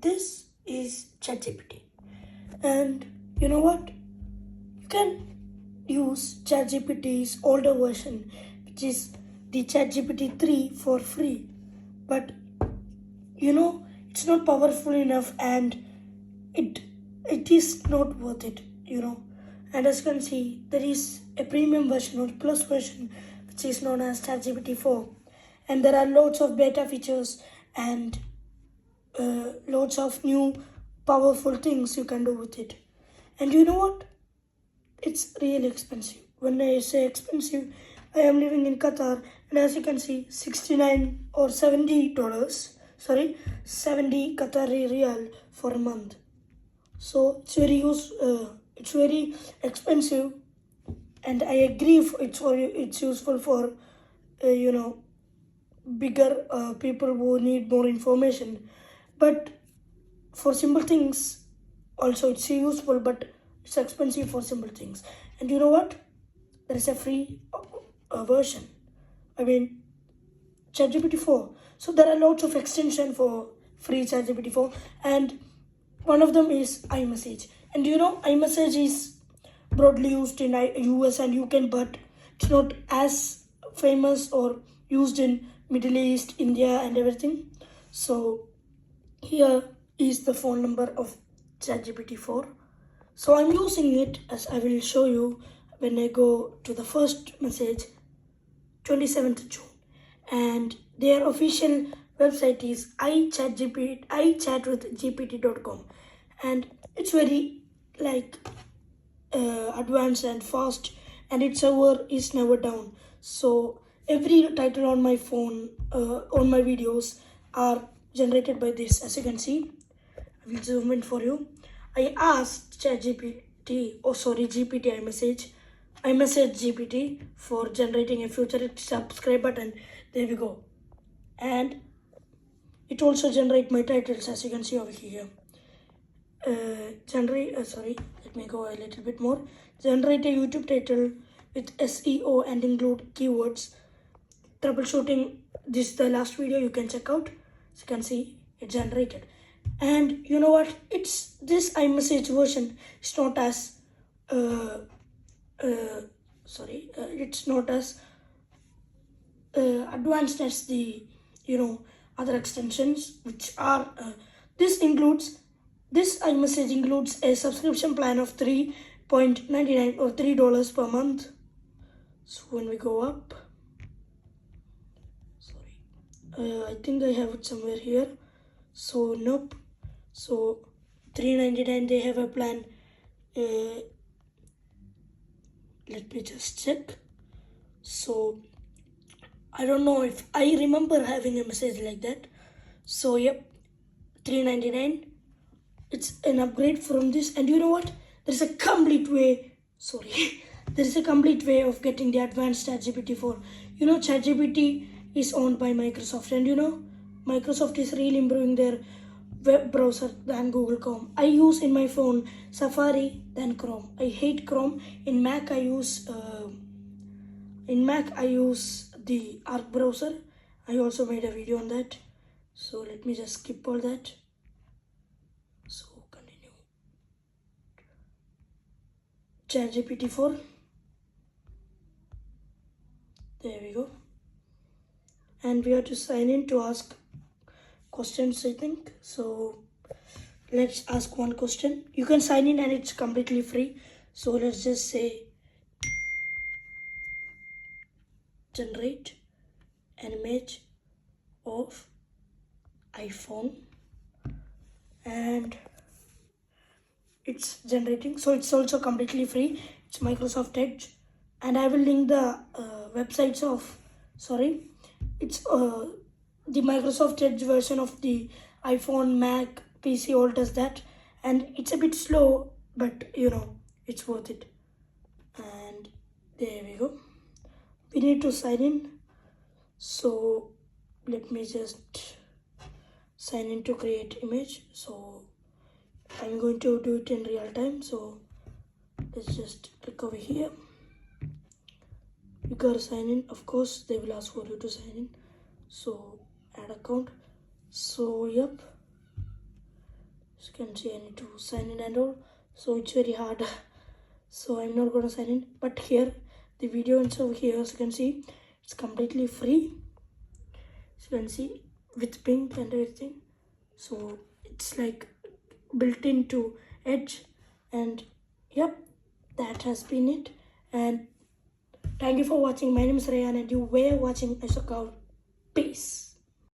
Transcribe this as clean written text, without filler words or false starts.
This is ChatGPT. And you know what? You can use ChatGPT's older version, which is the ChatGPT 3 for free. But it's not powerful enough and it it is not worth it. And as you can see, there is a premium version or plus version which is known as ChatGPT 4. And there are lots of beta features and lots of new powerful things you can do with it. And you know what? It's really expensive. When I say expensive, I am living in Qatar, and as you can see, 69 or $70. Sorry, 70 Qatari riyal for a month. So it's very expensive, and I agree. It's useful for bigger people who need more information, but for simple things also it's useful, but it's expensive for simple things. And you know what, there is a free version, I mean ChatGPT 4. So there are lots of extension for free ChatGPT 4, and one of them is iMessage. And iMessage is broadly used in US and UK, but it's not as famous or used in Middle East, India, and everything. So here is the phone number of ChatGPT 4. So I'm using it, as I will show you when I go to the first message, 27th June. And their official website is ichatwithgpt.com. And it's very advanced and fast, and its server is never down. So every title on my phone, on my videos, are generated by this. As you can see, I will zoom in for you. I asked GPT, iMessage GPT for generating a futuristic subscribe button. There we go. And it also generates my titles, as you can see over here. Let me go a little bit more. Generate a YouTube title with SEO and include keywords. Troubleshooting, this is the last video you can check out. As you can see, it generated. And you know what? It's this iMessage version. It's not as it's not as advanced as the other extensions, which are this iMessage includes a subscription plan of $3.99 or $3 per month. So when we go up, I think I have it somewhere here. So nope. So $3.99 they have a plan. Let me just check. So I don't know if I remember having a message like that. So yep, $3.99. It's an upgrade from this. And you know what? There's a complete way. There is a complete way of getting the advanced ChatGPT 4. ChatGPT is owned by Microsoft, and Microsoft is really improving their web browser than Google Chrome. I use in my phone Safari than Chrome. I hate Chrome. In Mac I use the Arc browser. I also made a video on that. So let me just skip all that. So continue. ChatGPT 4. There we go. And we have to sign in to ask questions, I think. So let's ask one question. You can sign in and it's completely free. So let's just say generate an image of iPhone, and it's generating. So it's also completely free. It's Microsoft Edge, and I will link the websites of it's the Microsoft Edge version of the iPhone, Mac, PC, all does that, and it's a bit slow, but it's worth it. And there we go. We need to sign in. So let me just sign in to create image. So I'm going to do it in real time. So let's just click over here. You gotta sign in. Of course, they will ask for you to sign in. So add account. So yep, you can see I need to sign in and all, so it's very hard. So I'm not gonna sign in, but here the video and so here, as you can see, it's completely free. So you can see with pink and everything, so it's like built into Edge. And yep, that has been it. And thank you for watching. My name is Rayan and you were watching Isocal. Peace.